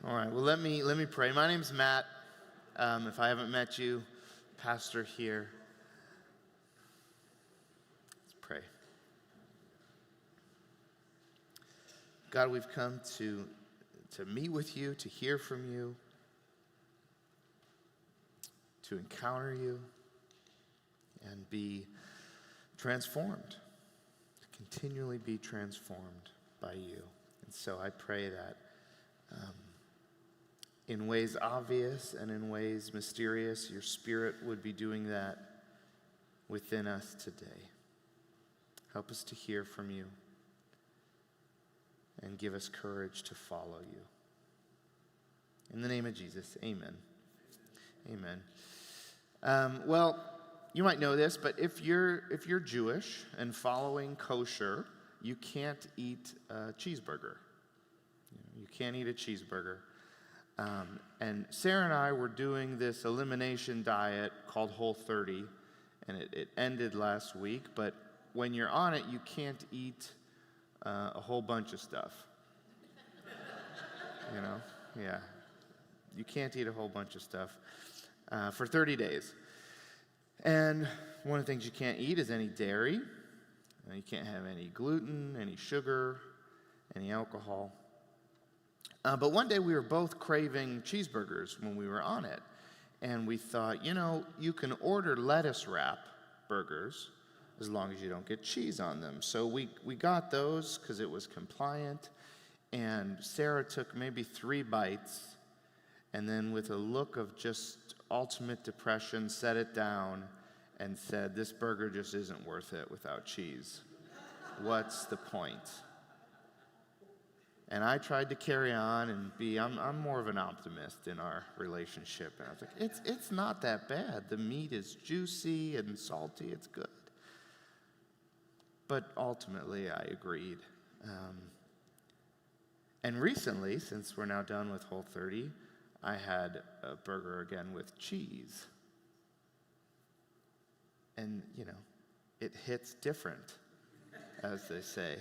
All right, well, let me pray. My name's Matt. If I haven't met you, pastor here. Let's pray. God, we've come to meet with you, to hear from you, to encounter you, and be transformed, to continually be transformed by you. And so I pray that in ways obvious and in ways mysterious, your Spirit would be doing that within us today. Help us to hear from you and give us courage to follow you. In the name of Jesus, amen. Amen. Well, you might know this, but if you're Jewish and following kosher, you can't eat a cheeseburger. You can't eat a cheeseburger. And Sarah and I were doing this elimination diet called Whole30, and it ended last week. But when you're on it, you can't eat a whole bunch of stuff. Yeah. You can't eat a whole bunch of stuff for 30 days. And one of the things you can't eat is any dairy. You can't have any gluten, any sugar, any alcohol. But one day we were both craving cheeseburgers when we were on it. And we thought, you can order lettuce wrap burgers as long as you don't get cheese on them. So we got those because it was compliant. And Sarah took maybe 3 bites and then with a look of just ultimate depression set it down and said, this burger just isn't worth it without cheese. What's the point? And I tried to carry on and I'm more of an optimist in our relationship. And I was like, it's not that bad. The meat is juicy and salty. It's good. But ultimately, I agreed. And recently, since we're now done with Whole30, I had a burger again with cheese. And, it hits different, as they say.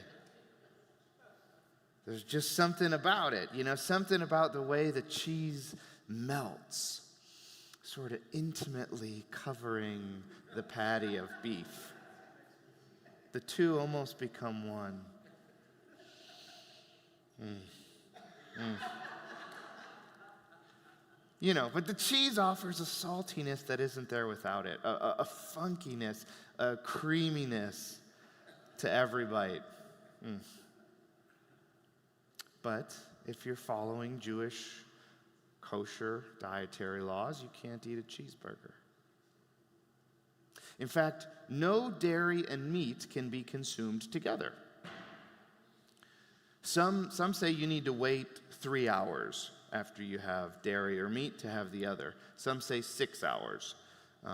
There's just something about it, something about the way the cheese melts, sort of intimately covering the patty of beef. The two almost become one. But the cheese offers a saltiness that isn't there without it, a funkiness, a creaminess to every bite. But if you're following Jewish kosher dietary laws, you can't eat a cheeseburger. In fact, no dairy and meat can be consumed together. Some say you need to wait 3 hours after you have dairy or meat to have the other. Some say 6 hours.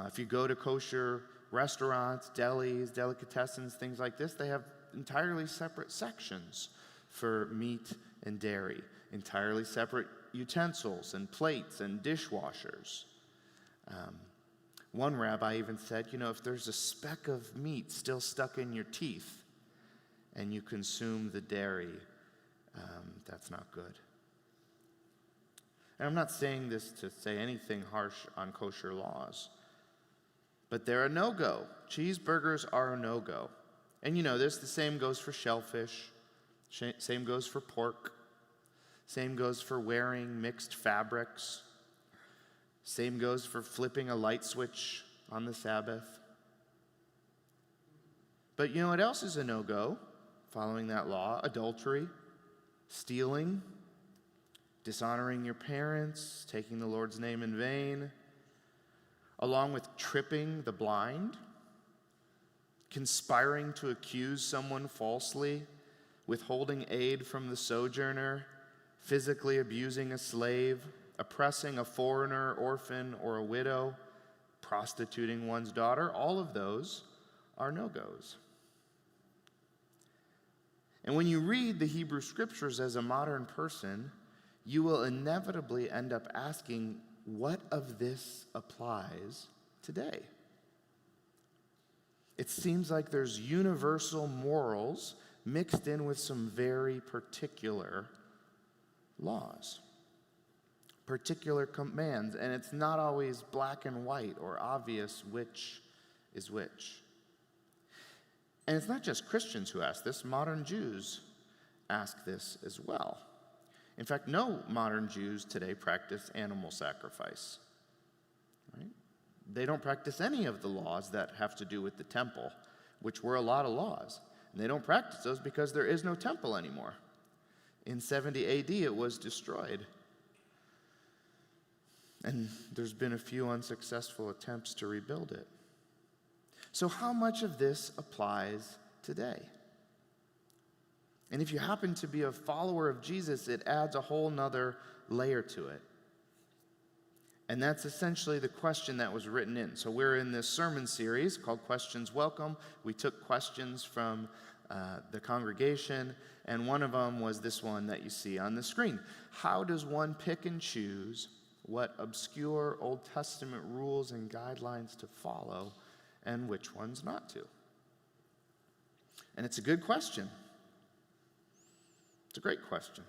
If you go to kosher restaurants, delis, delicatessens, things like this, they have entirely separate sections for meat and dairy, entirely separate utensils and plates and dishwashers. One rabbi even said, if there's a speck of meat still stuck in your teeth and you consume the dairy, that's not good. And I'm not saying this to say anything harsh on kosher laws, but they're a no-go. Cheeseburgers are a no-go. And this, the same goes for shellfish. Same goes for pork. Same goes for wearing mixed fabrics. Same goes for flipping a light switch on the Sabbath. But what else is a no-go following that law? Adultery, stealing, dishonoring your parents, taking the Lord's name in vain, along with tripping the blind, conspiring to accuse someone falsely, withholding aid from the sojourner, physically abusing a slave, oppressing a foreigner, orphan, or a widow, prostituting one's daughter. All of those are no-goes. And when you read the Hebrew Scriptures as a modern person, you will inevitably end up asking, what of this applies today? It seems like there's universal morals mixed in with some very particular laws. particular commands, and it's not always black and white or obvious which is which. And it's not just Christians who ask this. Modern Jews ask this as well. In fact, no modern Jews today practice animal sacrifice. Right? They don't practice any of the laws that have to do with the temple, which were a lot of laws. And they don't practice those because there is no temple anymore. In 70 AD, it was destroyed. And there's been a few unsuccessful attempts to rebuild it. So how much of this applies today? And if you happen to be a follower of Jesus, it adds a whole nother layer to it. And that's essentially the question that was written in. So we're in this sermon series called Questions Welcome. We took questions from the congregation, and one of them was this one that you see on the screen. How does one pick and choose what obscure Old Testament rules and guidelines to follow and which ones not to? And it's a good question. It's a great question.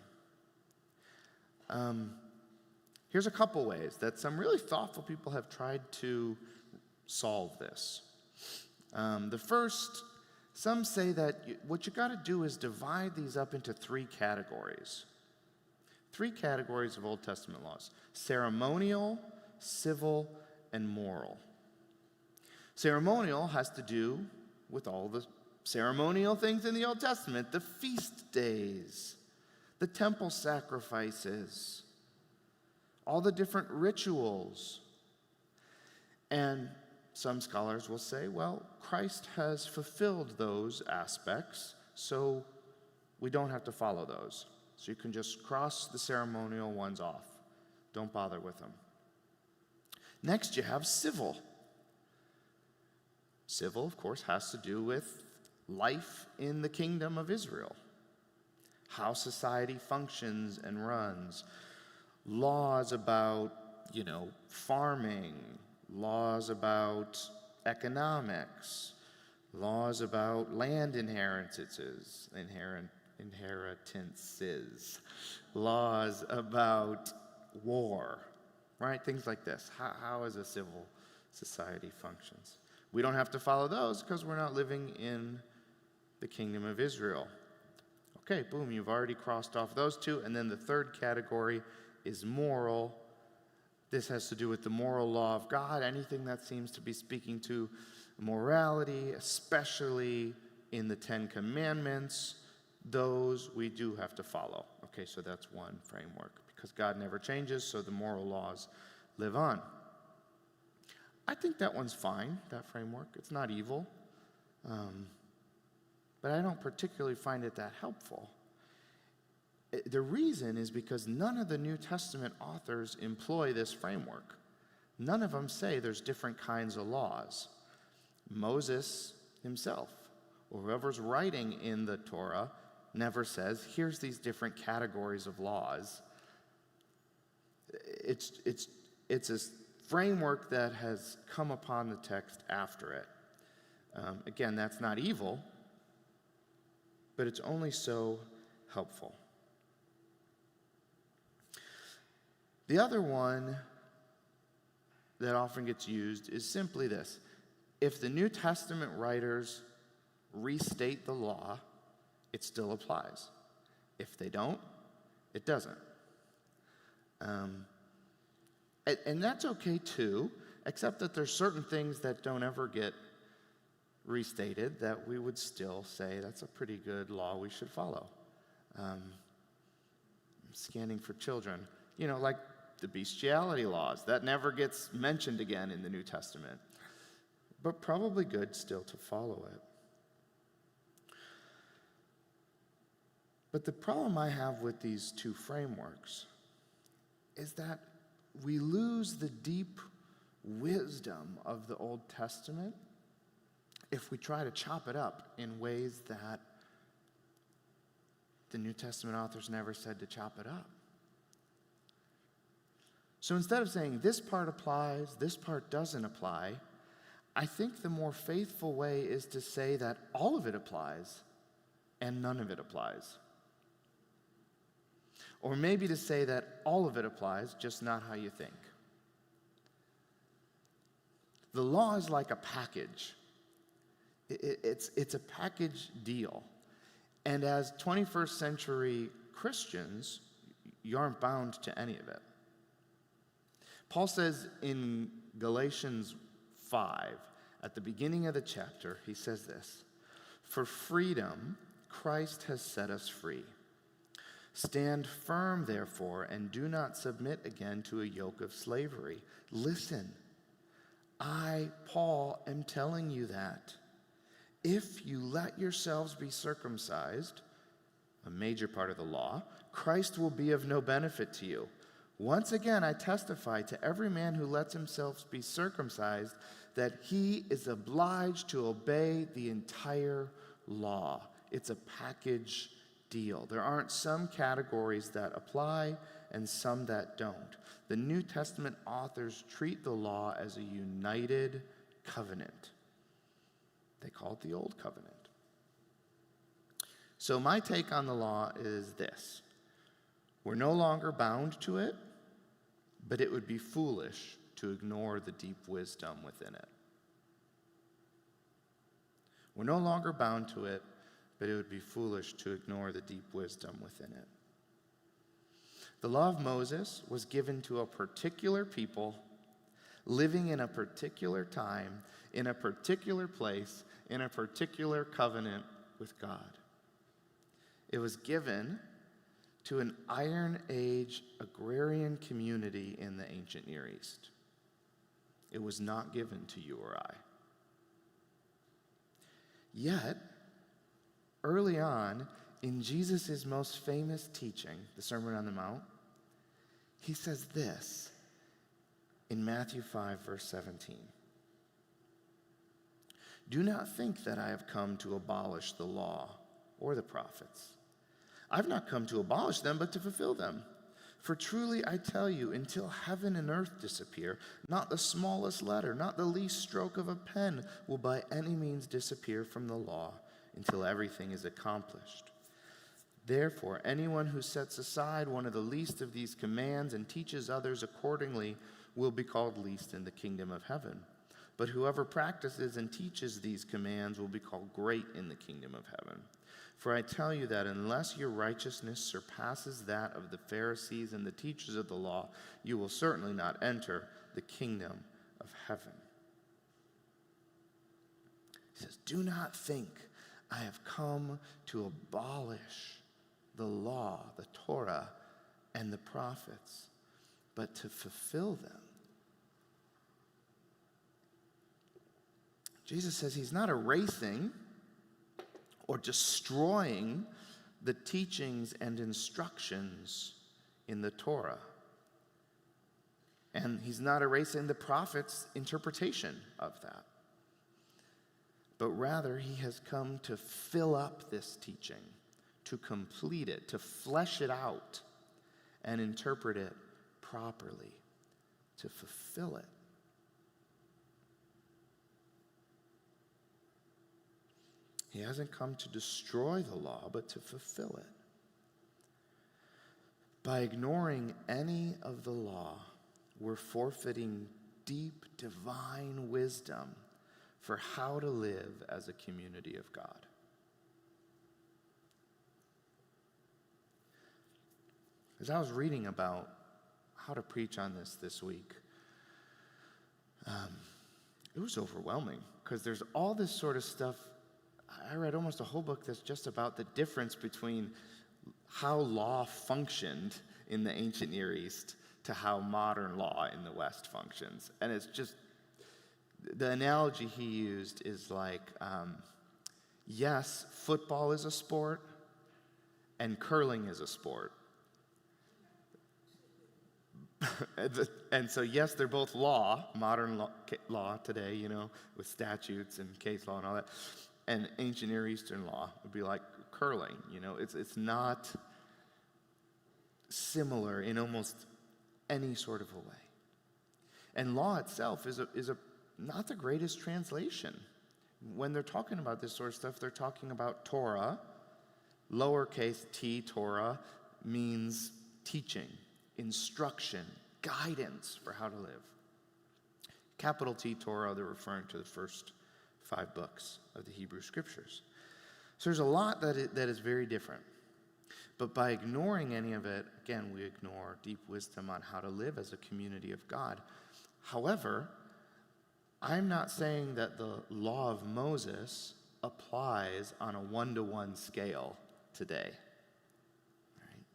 Here's a couple ways that some really thoughtful people have tried to solve this. The first, some say that what you got to do is divide these up into three categories. Three categories of Old Testament laws: ceremonial, civil, and moral. Ceremonial has to do with all the ceremonial things in the Old Testament: the feast days, the temple sacrifices, all the different rituals. And some scholars will say, well, Christ has fulfilled those aspects, so we don't have to follow those. So you can just cross the ceremonial ones off. Don't bother with them. Next, you have civil. Civil, of course, has to do with life in the kingdom of Israel, how society functions and runs, laws about, farming, laws about economics, laws about land inheritances, laws about war, right? Things like this. How is a civil society functions? We don't have to follow those because we're not living in the kingdom of Israel. Okay, boom, you've already crossed off those two. And then the third category is moral. This has to do with the moral law of God, anything that seems to be speaking to morality, especially in the Ten Commandments. Those we do have to follow. Okay, so that's one framework, because God never changes, so the moral laws live on. I think that one's fine, that framework. It's not evil. But I don't particularly find it that helpful. The reason is because none of the New Testament authors employ this framework. None of them say there's different kinds of laws. Moses himself, or whoever's writing in the Torah, never says, here's these different categories of laws. It's a framework that has come upon the text after it. Again, that's not evil, but it's only so helpful. The other one that often gets used is simply this: if the New Testament writers restate the law, it still applies. If they don't, it doesn't. And that's okay too, except that there's certain things that don't ever get restated that we would still say that's a pretty good law we should follow. Scanning for children, like the bestiality laws, that never gets mentioned again in the New Testament, but probably good still to follow it. But the problem I have with these two frameworks is that we lose the deep wisdom of the Old Testament if we try to chop it up in ways that the New Testament authors never said to chop it up. So instead of saying this part applies, this part doesn't apply, I think the more faithful way is to say that all of it applies and none of it applies. Or maybe to say that all of it applies, just not how you think. The law is like a package. It's a package deal. And as 21st century Christians, you aren't bound to any of it. Paul says in Galatians 5, at the beginning of the chapter, he says this: "For freedom, Christ has set us free. Stand firm, therefore, and do not submit again to a yoke of slavery." Listen, I, Paul, am telling you that. If you let yourselves be circumcised, a major part of the law, Christ will be of no benefit to you. Once again, I testify to every man who lets himself be circumcised that he is obliged to obey the entire law. It's a package deal. There aren't some categories that apply and some that don't. The New Testament authors treat the law as a united covenant. They call it the Old Covenant. So my take on the law is this: we're no longer bound to it, but it would be foolish to ignore the deep wisdom within it. We're no longer bound to it, but it would be foolish to ignore the deep wisdom within it. The law of Moses was given to a particular people living in a particular time, in a particular place, in a particular covenant with God. It was given to an Iron Age agrarian community in the ancient Near East. It was not given to you or I. Yet, early on in Jesus' most famous teaching, the Sermon on the Mount, he says this in Matthew 5, verse 17. "Do not think that I have come to abolish the law or the prophets. I've not come to abolish them, but to fulfill them. For truly I tell you, until heaven and earth disappear, not the smallest letter, not the least stroke of a pen will by any means disappear from the law until everything is accomplished. Therefore, anyone who sets aside one of the least of these commands and teaches others accordingly will be called least in the kingdom of heaven. But whoever practices and teaches these commands will be called great in the kingdom of heaven. For I tell you that unless your righteousness surpasses that of the Pharisees and the teachers of the law, you will certainly not enter the kingdom of heaven." He says, "Do not think I have come to abolish the law, the Torah, and the prophets, but to fulfill them." Jesus says he's not erasing or destroying the teachings and instructions in the Torah. And he's not erasing the prophet's interpretation of that. But rather, he has come to fill up this teaching, to complete it, to flesh it out, and interpret it properly, to fulfill it. He hasn't come to destroy the law, but to fulfill it. By ignoring any of the law, we're forfeiting deep divine wisdom for how to live as a community of God. As I was reading about how to preach on this week, it was overwhelming because there's all this sort of stuff. I read almost a whole book that's just about the difference between how law functioned in the ancient Near East to how modern law in the West functions. And it's just, the analogy he used is like, yes, football is a sport and curling is a sport. And so, yes, they're both law, modern law today, with statutes and case law and all that. And ancient Near Eastern law would be like curling, It's not similar in almost any sort of a way. And law itself is not the greatest translation. When they're talking about this sort of stuff, they're talking about Torah. Lowercase t, Torah, means teaching, instruction, guidance for how to live. Capital T Torah, they're referring to the first 5 books of the Hebrew Scriptures. So there's a lot that is very different. But by ignoring any of it, again, we ignore deep wisdom on how to live as a community of God. However, I'm not saying that the law of Moses applies on a 1-to-1 scale today. Right?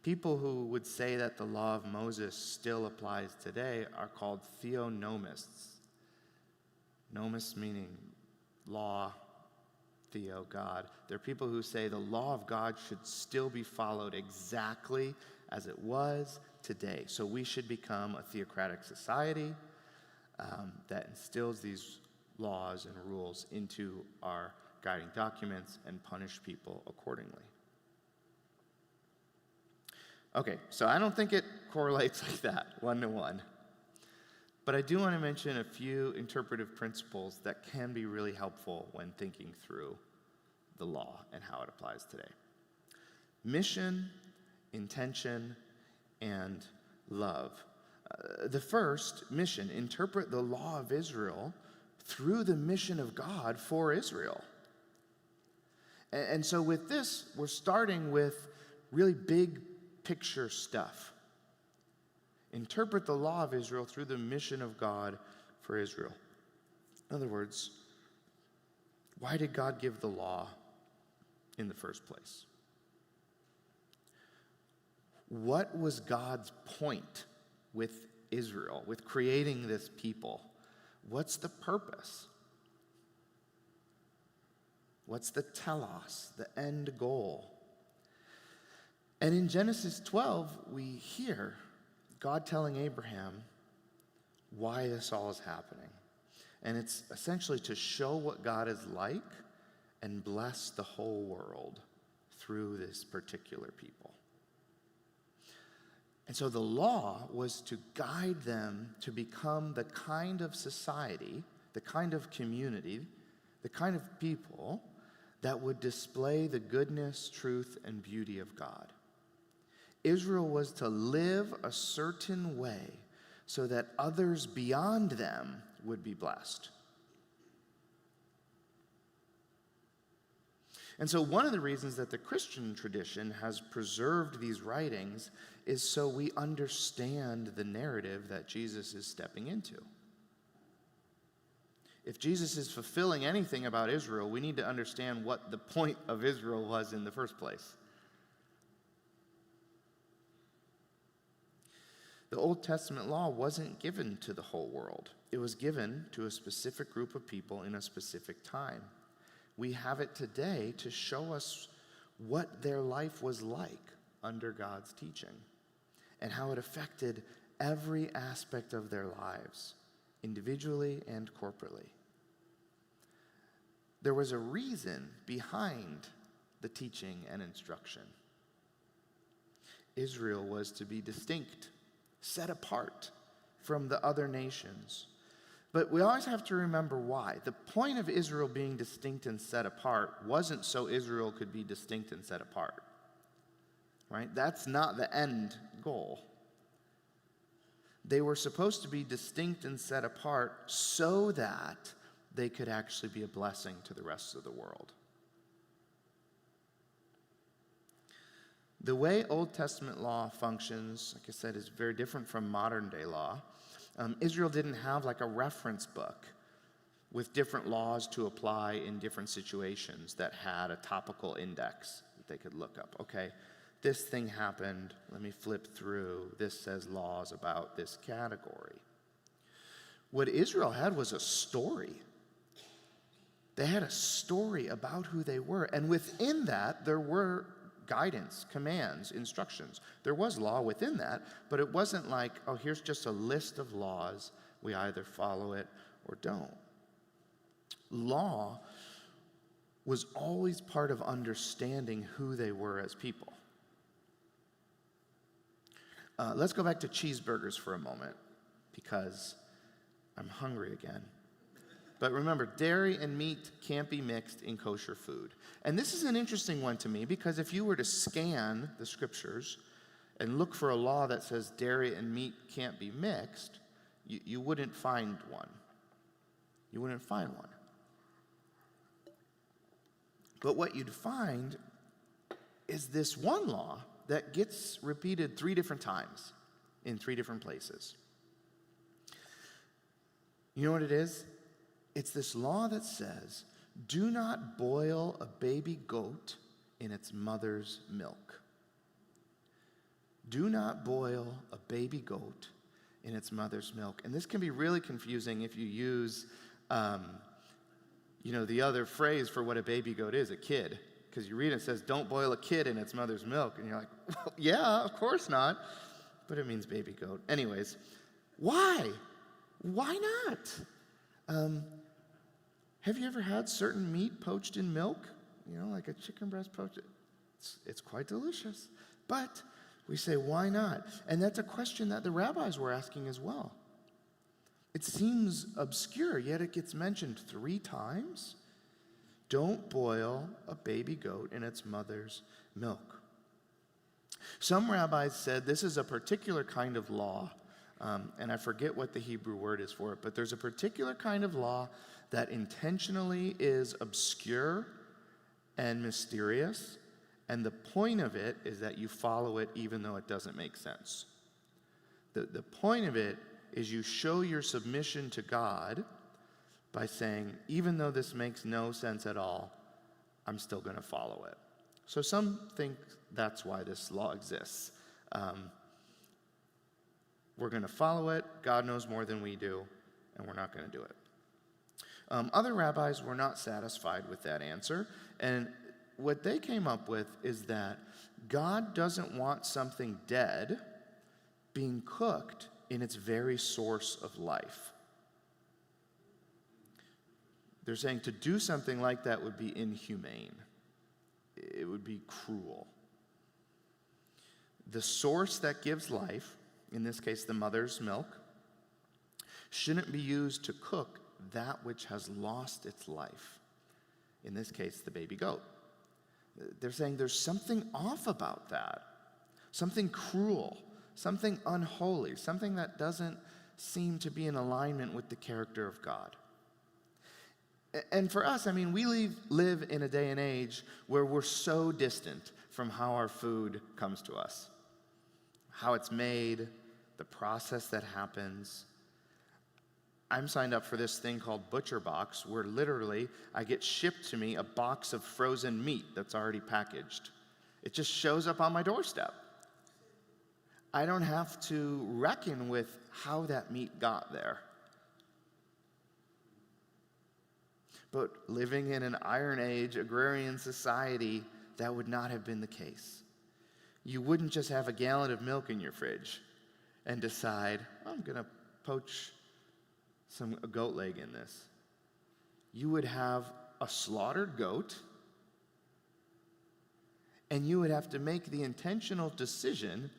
People who would say that the law of Moses still applies today are called theonomists. Nomos meaning law, theo, God. They're people who say the law of God should still be followed exactly as it was today. So we should become a theocratic society that instills these laws and rules into our guiding documents and punish people accordingly. Okay, so I don't think it correlates like that, 1-to-1. But I do want to mention a few interpretive principles that can be really helpful when thinking through the law and how it applies today. Mission, intention, and love. The first, mission, interpret the law of Israel through the mission of God for Israel. And so with this, we're starting with really big picture stuff. Interpret the law of Israel through the mission of God for Israel. In other words, why did God give the law in the first place? What was God's point with Israel, with creating this people? What's the purpose? What's the telos, the end goal? And in Genesis 12, we hear God telling Abraham why this all is happening. And it's essentially to show what God is like and bless the whole world through this particular people. And so the law was to guide them to become the kind of society, the kind of community, the kind of people that would display the goodness, truth, and beauty of God. Israel was to live a certain way so that others beyond them would be blessed. And so one of the reasons that the Christian tradition has preserved these writings is so we understand the narrative that Jesus is stepping into. If Jesus is fulfilling anything about Israel, we need to understand what the point of Israel was in the first place. The Old Testament law wasn't given to the whole world. It was given to a specific group of people in a specific time. We have it today to show us what their life was like under God's teaching and how it affected every aspect of their lives, individually and corporately. There was a reason behind the teaching and instruction. Israel was to be distinct, set apart from the other nations. But we always have to remember why. The point of Israel being distinct and set apart wasn't so Israel could be distinct and set apart. Right? That's not the end goal. They were supposed to be distinct and set apart so that they could actually be a blessing to the rest of the world. The way Old Testament law functions, like I said, is very different from modern day law. Israel didn't have like a reference book with different laws to apply in different situations that had a topical index that they could look up. Okay, this thing happened, let me flip through. This says laws about this category. What Israel had was a story. They had a story about who they were, and within that, there were guidance, commands, instructions. There was law within that, but it wasn't like, oh, here's just a list of laws. We either follow it or don't. Law was always part of understanding who they were as people. Let's go back to cheeseburgers for a moment, because I'm hungry again. But remember, dairy and meat can't be mixed in kosher food. And this is an interesting one to me, because if you were to scan the scriptures, and look for a law that says dairy and meat can't be mixed, you wouldn't find one. You wouldn't find one. But what you'd find is this one law that gets repeated 3 different times in 3 different places. You know what it is? It's this law that says, do not boil a baby goat in its mother's milk. Do not boil a baby goat in its mother's milk. And this can be really confusing if you use, the other phrase for what a baby goat is, a kid. Because you read it says, don't boil a kid in its mother's milk. And you're like, well, yeah, of course not. But it means baby goat. Anyways, why? Why not? Have you ever had certain meat poached in milk? Like a chicken breast poached. It's quite delicious. But we say, why not? And that's a question that the rabbis were asking as well. It seems obscure, yet it gets mentioned 3 times. Don't boil a baby goat in its mother's milk. Some rabbis said this is a particular kind of law, and I forget what the Hebrew word is for it, but there's a particular kind of law that intentionally is obscure and mysterious, and the point of it is that you follow it even though it doesn't make sense. The point of it is you show your submission to God by saying, even though this makes no sense at all, I'm still going to follow it. So some think that's why this law exists. We're going to follow it. God knows more than we do, and we're not going to do it. Other rabbis were not satisfied with that answer, and what they came up with is that God doesn't want something dead being cooked in its very source of life. They're saying to do something like that would be inhumane. It would be cruel. The source that gives life, in this case the mother's milk, shouldn't be used to cook that which has lost its life. In this case, the baby goat. They're saying there's something off about that. Something cruel, something unholy, something that doesn't seem to be in alignment with the character of God. And for us, we live in a day and age where we're so distant from how our food comes to us, how it's made, the process that happens. I'm signed up for this thing called Butcher Box, where literally I get shipped to me a box of frozen meat that's already packaged. It just shows up on my doorstep. I don't have to reckon with how that meat got there. But living in an Iron Age agrarian society, that would not have been the case. You wouldn't just have a gallon of milk in your fridge and decide, I'm going to poach a goat leg in this. You would have a slaughtered goat, and you would have to make the intentional decision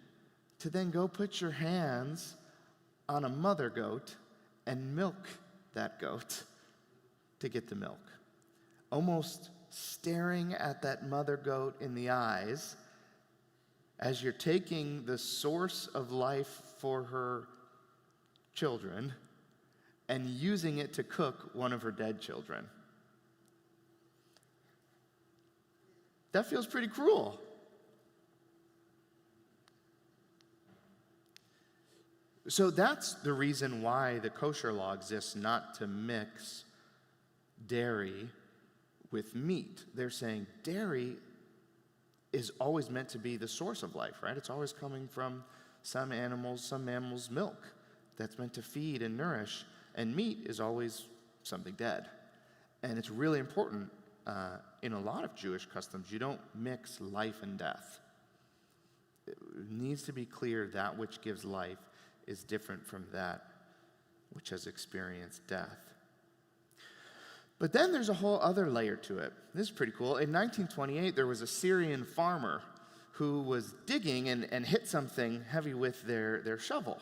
to then go put your hands on a mother goat and milk that goat to get the milk. Almost staring at that mother goat in the eyes as you're taking the source of life for her children and using it to cook one of her dead children. That feels pretty cruel. So that's the reason why the kosher law exists, not to mix dairy with meat. They're saying dairy is always meant to be the source of life, right? It's always coming from some mammals' milk that's meant to feed and nourish, and meat is always something dead. And it's really important in a lot of Jewish customs. You don't mix life and death. It needs to be clear that which gives life is different from that which has experienced death. But then there's a whole other layer to it. This is pretty cool. In 1928, there was a Syrian farmer who was digging and hit something heavy with their shovel.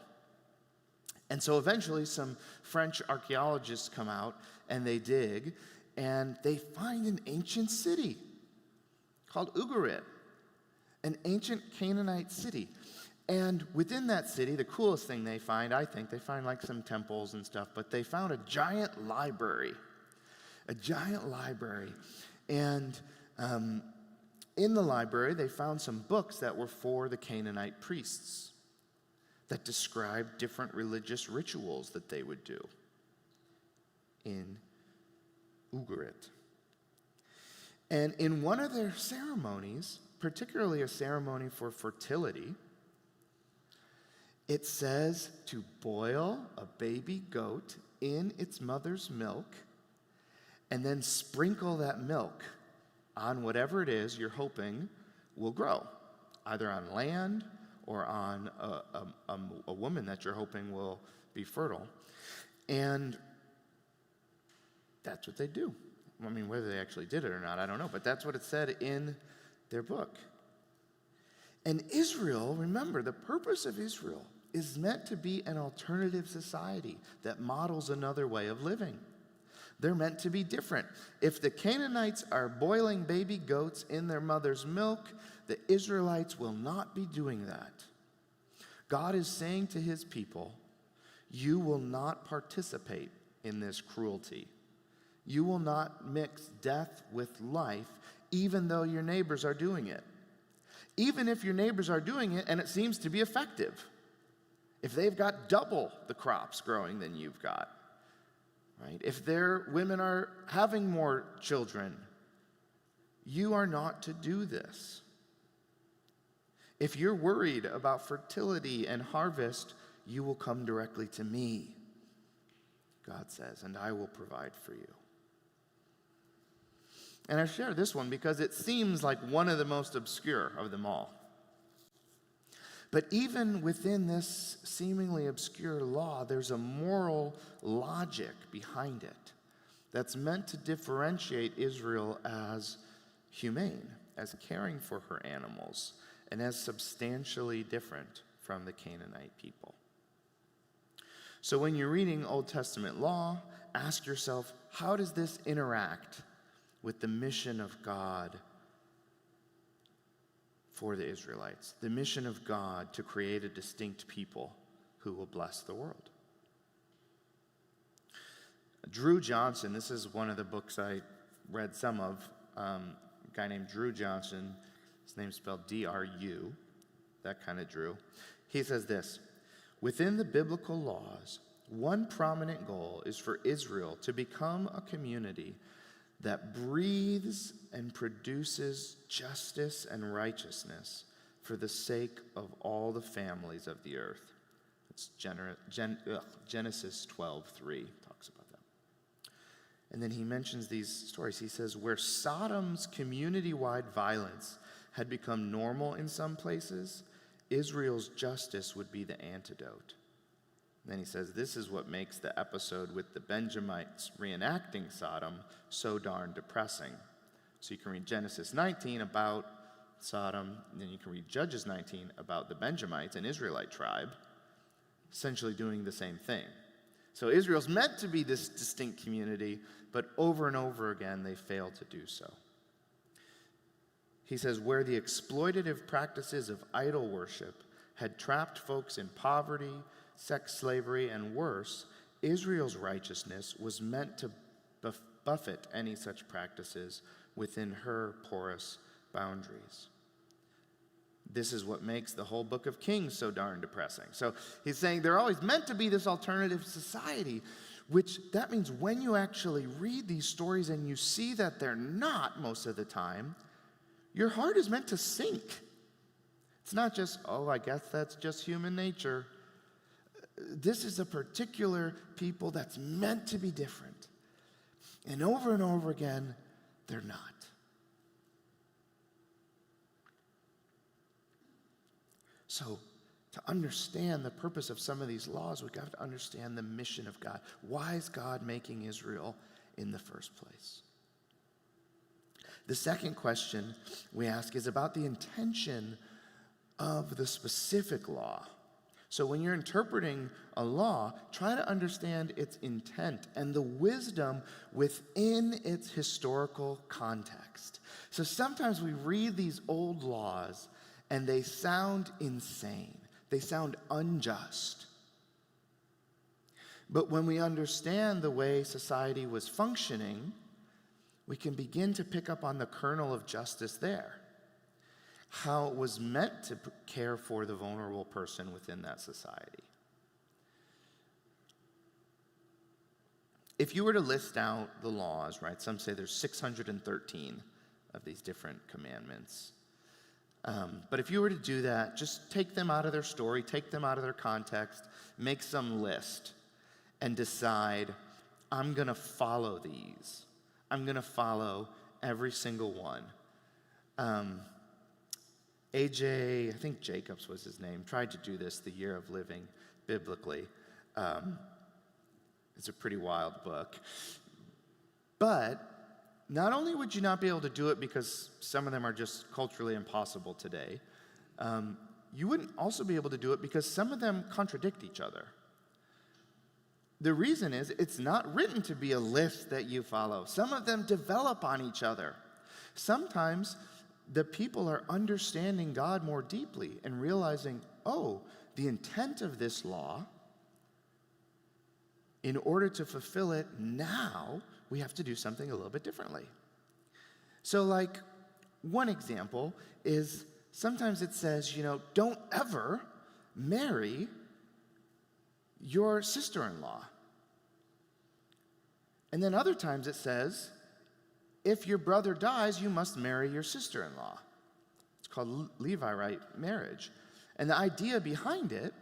And so eventually some French archaeologists come out and they dig, and they find an ancient city called Ugarit, an ancient Canaanite city. And within that city, the coolest thing they find, I think, they find like some temples and stuff, but they found a giant library. A giant library. And in the library, they found some books that were for the Canaanite priests that described different religious rituals that they would do in Ugarit. And in one of their ceremonies, particularly a ceremony for fertility, it says to boil a baby goat in its mother's milk and then sprinkle that milk on whatever it is you're hoping will grow, either on land or on a woman that you're hoping will be fertile. And that's what they do. I mean, whether they actually did it or not, I don't know, but that's what it said in their book. And Israel, remember, the purpose of Israel is meant to be an alternative society that models another way of living. They're meant to be different. If the Canaanites are boiling baby goats in their mother's milk, the Israelites will not be doing that. God is saying to his people, you will not participate in this cruelty. You will not mix death with life, even though your neighbors are doing it. Even if your neighbors are doing it and it seems to be effective. If they've got double the crops growing than you've got, right? If their women are having more children, you are not to do this. If you're worried about fertility and harvest, you will come directly to me, God says, and I will provide for you. And I share this one because it seems like one of the most obscure of them all. But even within this seemingly obscure law, there's a moral logic behind it that's meant to differentiate Israel as humane, as caring for her animals, and as substantially different from the Canaanite people. So when you're reading Old Testament law, ask yourself, how does this interact with the mission of God for the Israelites, the mission of God to create a distinct people who will bless the world? Drew Johnson, this is one of the books I read some of, a guy named Drew Johnson, his name's spelled D-R-U, that kind of Drew. He says this, within the biblical laws, one prominent goal is for Israel to become a community that breathes and produces justice and righteousness for the sake of all the families of the earth. It's Genesis 12:3 talks about that. And then he mentions these stories. He says, where Sodom's community-wide violence had become normal in some places, Israel's justice would be the antidote. And then he says, this is what makes the episode with the Benjamites reenacting Sodom so darn depressing. So you can read Genesis 19 about Sodom, and then you can read Judges 19 about the Benjamites, an Israelite tribe, essentially doing the same thing. So Israel's meant to be this distinct community, but over and over again they fail to do so. He says, where the exploitative practices of idol worship had trapped folks in poverty, sex slavery, and worse, Israel's righteousness was meant to buffet any such practices within her porous boundaries. This is what makes the whole book of Kings so darn depressing. So he's saying they're always meant to be this alternative society, which that means when you actually read these stories and you see that they're not most of the time, your heart is meant to sink. It's not just, oh, I guess that's just human nature. This is a particular people that's meant to be different. And over again, they're not. So, to understand the purpose of some of these laws, we've got to understand the mission of God. Why is God making Israel in the first place? The second question we ask is about the intention of the specific law. So when you're interpreting a law, try to understand its intent and the wisdom within its historical context. So sometimes we read these old laws and they sound insane. They sound unjust. But when we understand the way society was functioning, we can begin to pick up on the kernel of justice there. How it was meant to care for the vulnerable person within that society. If you were to list out the laws, right, some say there's 613 of these different commandments. But if you were to do that, just take them out of their story, take them out of their context, make some list, and decide, I'm going to follow these. I'm going to follow every single one. A.J., I think Jacobs was his name, tried to do this, The Year of Living Biblically. It's a pretty wild book. But not only would you not be able to do it because some of them are just culturally impossible today, you wouldn't also be able to do it because some of them contradict each other. The reason is it's not written to be a list that you follow. Some of them develop on each other. Sometimes the people are understanding God more deeply and realizing, oh, the intent of this law, in order to fulfill it now, we have to do something a little bit differently. So like one example is sometimes it says, don't ever marry your sister-in-law. And then other times it says, if your brother dies, you must marry your sister-in-law. It's called Levirate marriage. And the idea behind it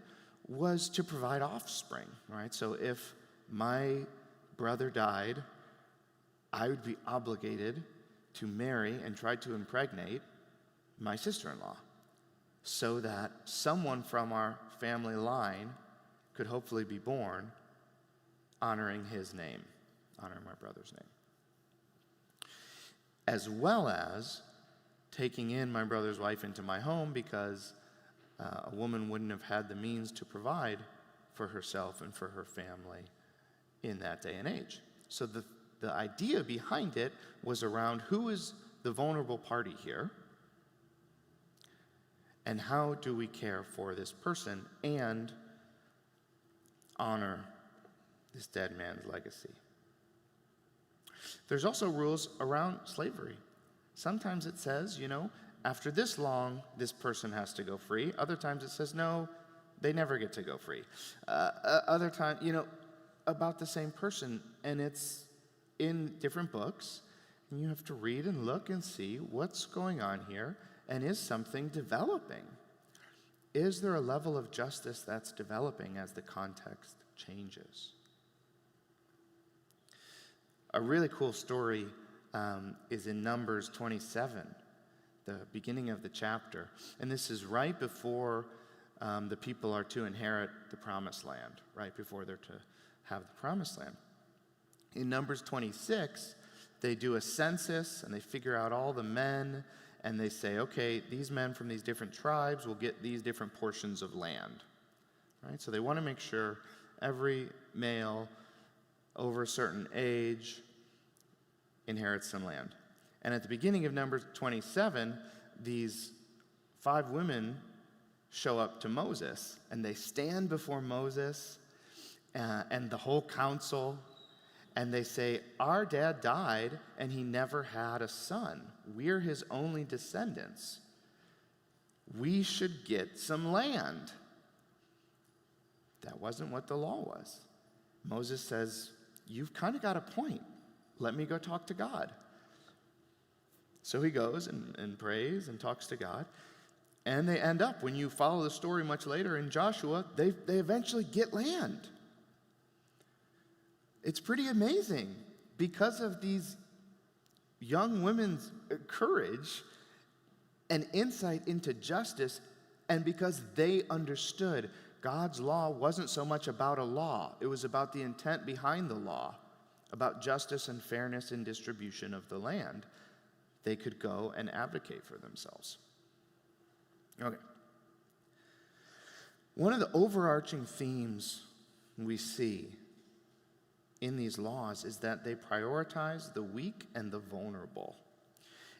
was to provide offspring, right? So if my brother died, I would be obligated to marry and try to impregnate my sister-in-law so that someone from our family line could hopefully be born honoring his name, honoring my brother's name. As well as taking in my brother's wife into my home because a woman wouldn't have had the means to provide for herself and for her family in that day and age. So the idea behind it was around who is the vulnerable party here and how do we care for this person and honor this dead man's legacy. There's also rules around slavery. Sometimes it says, after this long, this person has to go free. Other times it says, no, they never get to go free. Other times, about the same person, and it's in different books, and you have to read and look and see what's going on here, and is something developing? Is there a level of justice that's developing as the context changes? A really cool story is in Numbers 27, the beginning of the chapter. And this is right before the people are to inherit the promised land, right before they're to have the promised land. In Numbers 26, they do a census and they figure out all the men and they say, okay, these men from these different tribes will get these different portions of land, right? So they want to make sure every male over a certain age inherits some land. And at the beginning of Numbers 27, these 5 women show up to Moses, and they stand before Moses and the whole council, and they say, our dad died, and he never had a son. We're his only descendants. We should get some land. That wasn't what the law was. Moses says, you've kind of got a point. Let me go talk to God. So he goes and prays and talks to God. And they end up, when you follow the story much later in Joshua, they eventually get land. It's pretty amazing because of these young women's courage and insight into justice, and because they understood God's law wasn't so much about a law. It was about the intent behind the law, about justice and fairness in distribution of the land. They could go and advocate for themselves. Okay. One of the overarching themes we see in these laws is that they prioritize the weak and the vulnerable.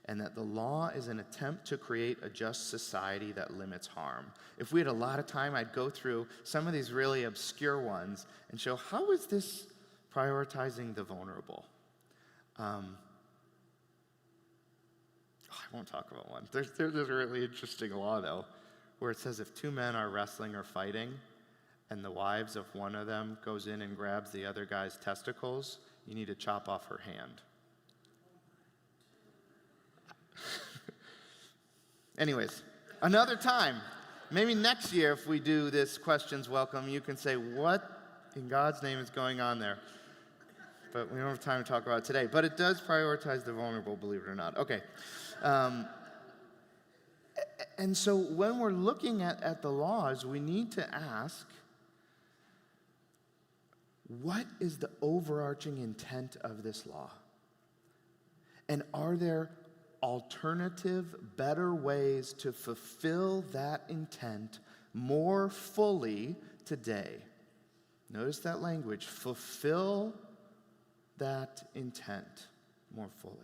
and that the law is an attempt to create a just society that limits harm. If we had a lot of time, I'd go through some of these really obscure ones and show how is this prioritizing the vulnerable. I won't talk about one. There's a really interesting law, though, where it says if two men are wrestling or fighting, and the wives of one of them goes in and grabs the other guy's testicles, you need to chop off her hand. Anyways, another time, maybe next year if we do this questions welcome, you can say, what in God's name is going on there? But we don't have time to talk about it today. But it does prioritize the vulnerable, believe it or not. Okay. And so when we're looking at the laws, we need to ask, what is the overarching intent of this law? And are there alternative, better ways to fulfill that intent more fully today? Notice that language, fulfill that intent more fully.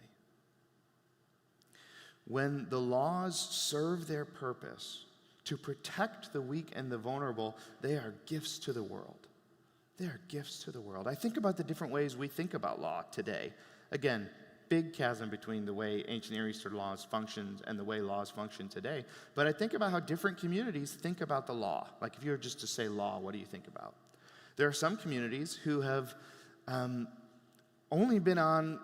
When the laws serve their purpose to protect the weak and the vulnerable, they are gifts to the world. They are gifts to the world. I think about the different ways we think about law today. Again, big chasm between the way ancient Near Eastern laws functioned and the way laws function today. But I think about how different communities think about the law. Like if you were just to say law, what do you think about? There are some communities who have only been on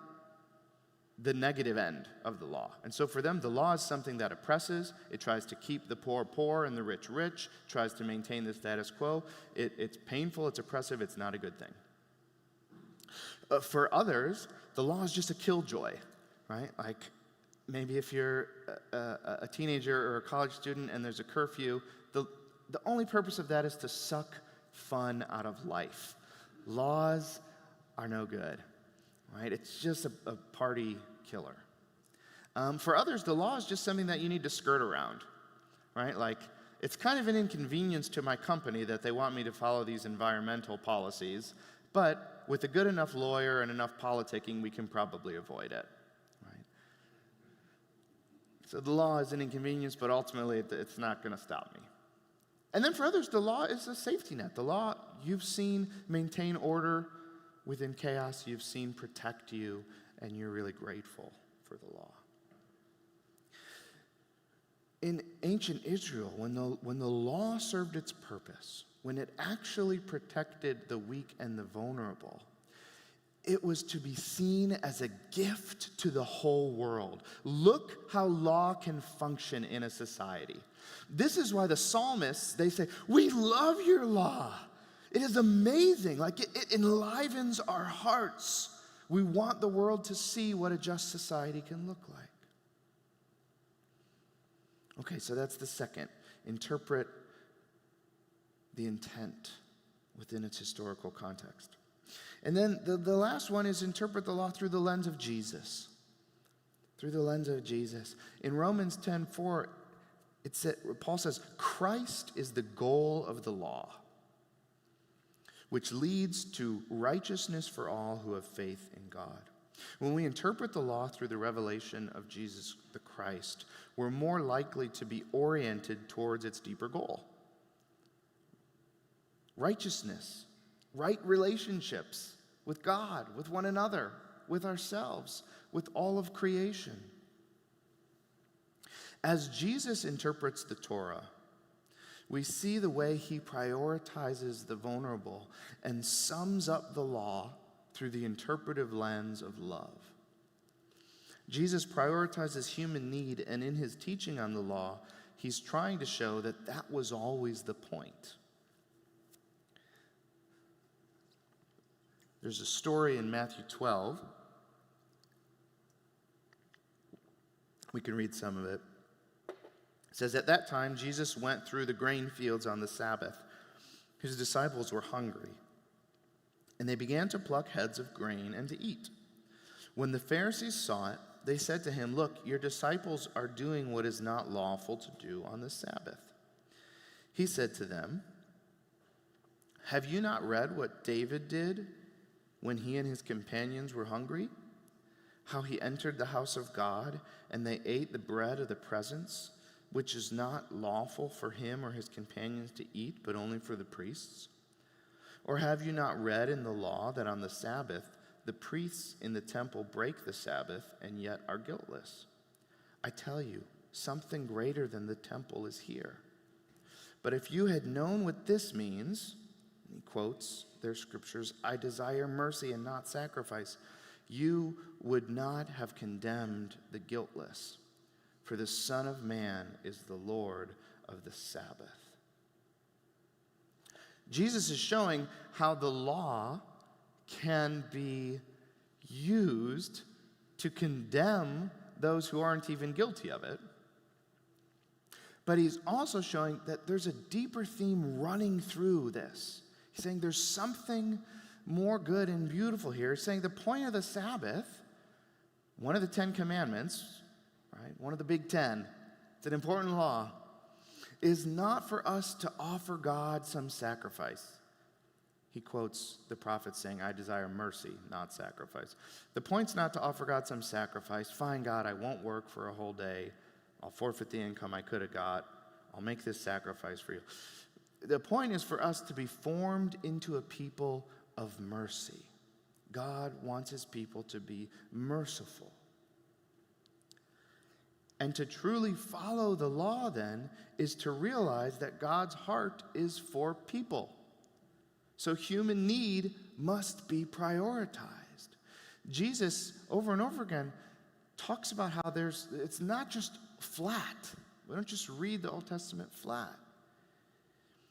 the negative end of the law. And so for them, the law is something that oppresses. It tries to keep the poor poor and the rich rich, tries to maintain the status quo. It's painful, it's oppressive, it's not a good thing. For others, the law is just a killjoy, right? Like maybe if you're a teenager or a college student and there's a curfew, the only purpose of that is to suck fun out of life. Laws are no good, right? It's just a party killer. For others, the law is just something that you need to skirt around, right? Like, it's kind of an inconvenience to my company that they want me to follow these environmental policies, but with a good enough lawyer and enough politicking, we can probably avoid it, right? So the law is an inconvenience, but ultimately it's not going to stop me. And then for others, the law is a safety net. The law, you've seen maintain order within chaos, you've seen protect you, and you're really grateful for the law. In ancient Israel, when the law served its purpose, when it actually protected the weak and the vulnerable, it was to be seen as a gift to the whole world. Look how law can function in a society. This is why the psalmists, they say, we love your law. It is amazing. Like it enlivens our hearts. We want the world to see what a just society can look like. Okay, so that's the second. Interpret the intent within its historical context. And then the last one is interpret the law through the lens of Jesus. Through the lens of Jesus. In Romans 10:4, Paul says, Christ is the goal of the law, which leads to righteousness for all who have faith in God. When we interpret the law through the revelation of Jesus the Christ, we're more likely to be oriented towards its deeper goal. Righteousness, right relationships with God, with one another, with ourselves, with all of creation. As Jesus interprets the Torah, we see the way he prioritizes the vulnerable and sums up the law through the interpretive lens of love. Jesus prioritizes human need, and in his teaching on the law, he's trying to show that that was always the point. There's a story in Matthew 12. We can read some of it. It says, at that time, Jesus went through the grain fields on the Sabbath. His disciples were hungry, and they began to pluck heads of grain and to eat. When the Pharisees saw it, they said to him, look, your disciples are doing what is not lawful to do on the Sabbath. He said to them, have you not read what David did when he and his companions were hungry? how he entered the house of God, and they ate the bread of the presence, which is not lawful for him or his companions to eat, but only for the priests? Or have you not read in the law that on the Sabbath the priests in the temple break the Sabbath and yet are guiltless? I tell you, something greater than the temple is here. But if you had known what this means, he quotes their scriptures, I desire mercy and not sacrifice, you would not have condemned the guiltless, for the Son of Man is the Lord of the Sabbath. Jesus is showing how the law can be used to condemn those who aren't even guilty of it. But he's also showing that there's a deeper theme running through this. He's saying there's something more good and beautiful here. He's saying the point of the Sabbath, one of the 10 commandments, right, one of the big 10, it's an important law, is not for us to offer God some sacrifice. He quotes the prophet saying, I desire mercy, not sacrifice. The point's not to offer God some sacrifice. Fine, God, I won't work for a whole day. I'll forfeit the income I could have got. I'll make this sacrifice for you. The point is for us to be formed into a people of mercy. God wants his people to be merciful. And to truly follow the law, then, is to realize that God's heart is for people. So human need must be prioritized. Jesus, over and over again, talks about how it's not just flat. We don't just read the Old Testament flat.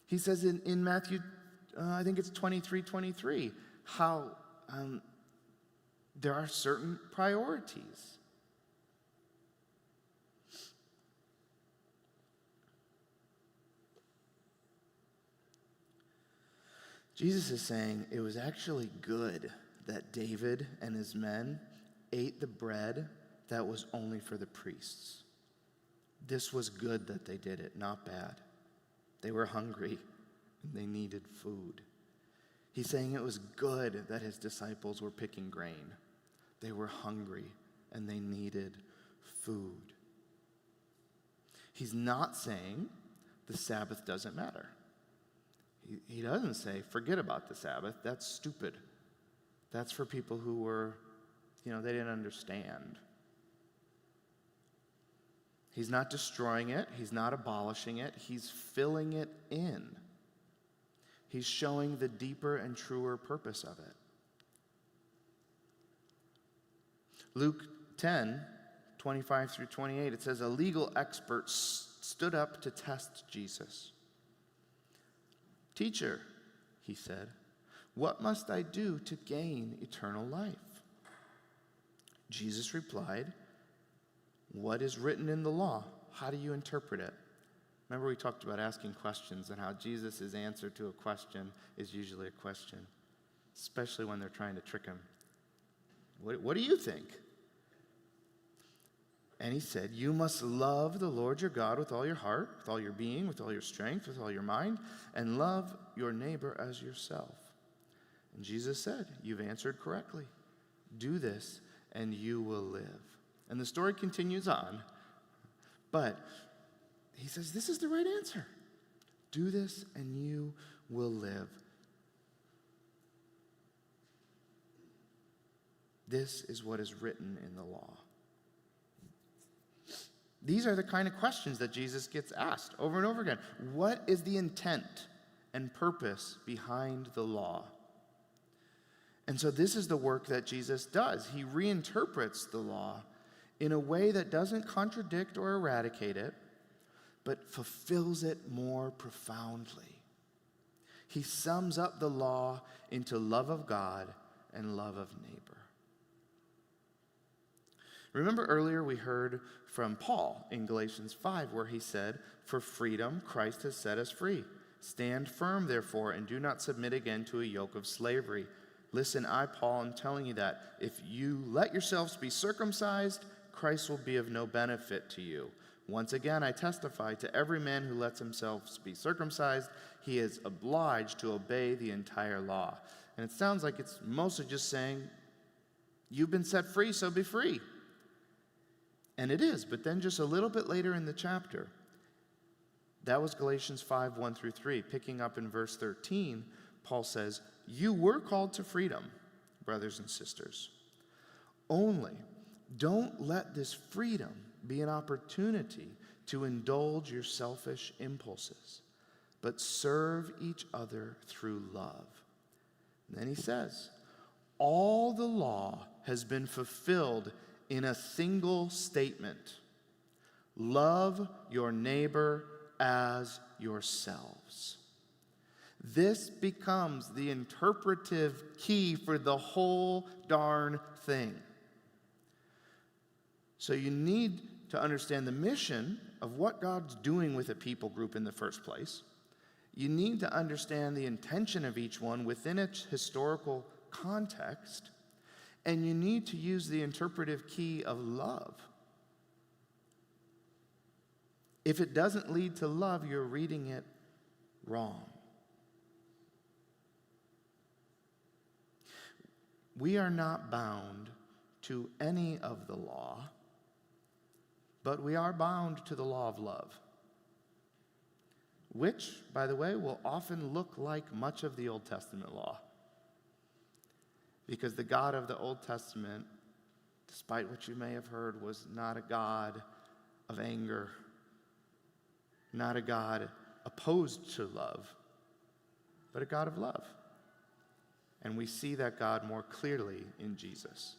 He says in Matthew, I think it's 23:23, how there are certain priorities. Jesus is saying it was actually good that David and his men ate the bread that was only for the priests. This was good that they did it, not bad. They were hungry and they needed food. He's saying it was good that his disciples were picking grain. They were hungry and they needed food. He's not saying the Sabbath doesn't matter. He doesn't say, forget about the Sabbath. That's stupid. That's for people who were, they didn't understand. He's not destroying it. He's not abolishing it. He's filling it in. He's showing the deeper and truer purpose of it. Luke 10:25-28, it says, a legal expert stood up to test Jesus. Teacher, he said, what must I do to gain eternal life? Jesus replied, what is written in the law? How do you interpret it? Remember we talked about asking questions and how Jesus' answer to a question is usually a question, especially when they're trying to trick him. What do you think? And he said, you must love the Lord your God with all your heart, with all your being, with all your strength, with all your mind, and love your neighbor as yourself. And Jesus said, you've answered correctly. Do this and you will live. And the story continues on, but he says, this is the right answer. Do this and you will live. This is what is written in the law. These are the kind of questions that Jesus gets asked over and over again. What is the intent and purpose behind the law? And so this is the work that Jesus does. He reinterprets the law in a way that doesn't contradict or eradicate it, but fulfills it more profoundly. He sums up the law into love of God and love of neighbor. Remember earlier we heard from Paul in Galatians 5 where he said, for freedom Christ has set us free. Stand firm, therefore, and do not submit again to a yoke of slavery. Listen, I, Paul, am telling you that if you let yourselves be circumcised, Christ will be of no benefit to you. Once again, I testify to every man who lets himself be circumcised, he is obliged to obey the entire law. And it sounds like it's mostly just saying, You've been set free, so be free. And it is, but then just a little bit later in the chapter, that was Galatians 5, 1 through 3. Picking up in verse 13, Paul says, you were called to freedom, brothers and sisters. Only don't let this freedom be an opportunity to indulge your selfish impulses, but serve each other through love. And then he says, all the law has been fulfilled in a single statement. Love your neighbor as yourselves. This becomes the interpretive key for the whole darn thing. So you need to understand the mission of what God's doing with a people group in the first place. You need to understand the intention of each one within its historical context. And you need to use the interpretive key of love. If it doesn't lead to love, you're reading it wrong. We are not bound to any of the law, but we are bound to the law of love, which, by the way, will often look like much of the Old Testament law. Because the God of the Old Testament, despite what you may have heard, was not a God of anger, not a God opposed to love, but a God of love. And we see that God more clearly in Jesus.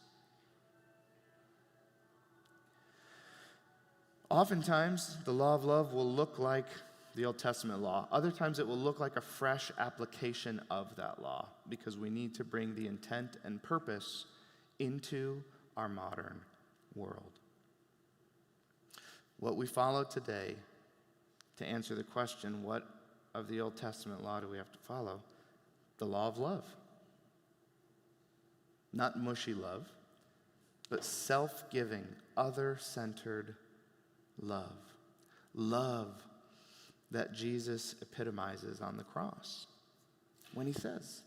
Oftentimes, the law of love will look like the Old Testament law. Other times it will look like a fresh application of that law, because we need to bring the intent and purpose into our modern world. What we follow today, to answer the question, what of the Old Testament law do we have to follow? The law of love. Not mushy love, but self-giving, other-centered love. Love that Jesus epitomizes on the cross when he says,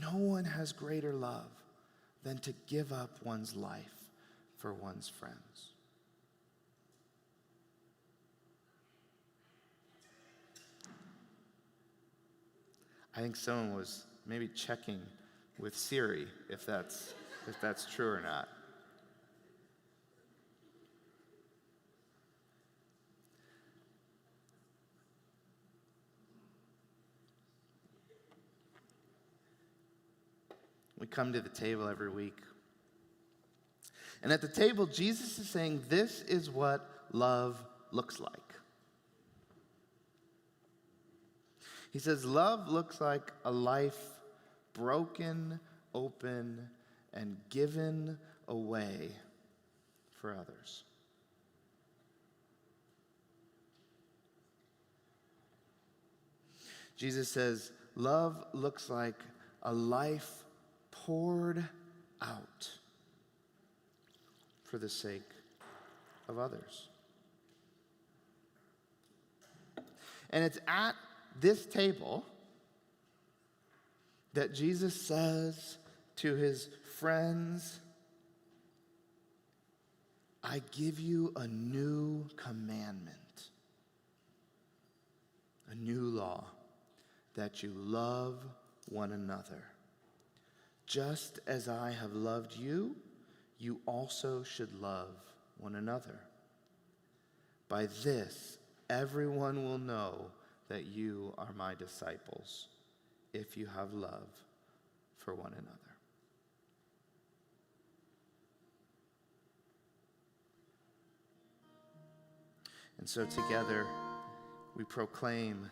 no one has greater love than to give up one's life for one's friends. I think someone was maybe checking with Siri if that's true or not. We come to the table every week. And at the table, Jesus is saying, this is what love looks like. He says, love looks like a life broken, open, and given away for others. Jesus says, love looks like a life poured out for the sake of others. And it's at this table that Jesus says to his friends, I give you a new commandment, a new law, that you love one another. Just as I have loved you, you also should love one another. By this, everyone will know that you are my disciples, if you have love for one another. And so together, we proclaim,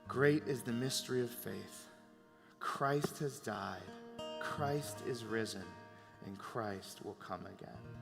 great is the mystery of faith. Christ has died, Christ is risen, and Christ will come again.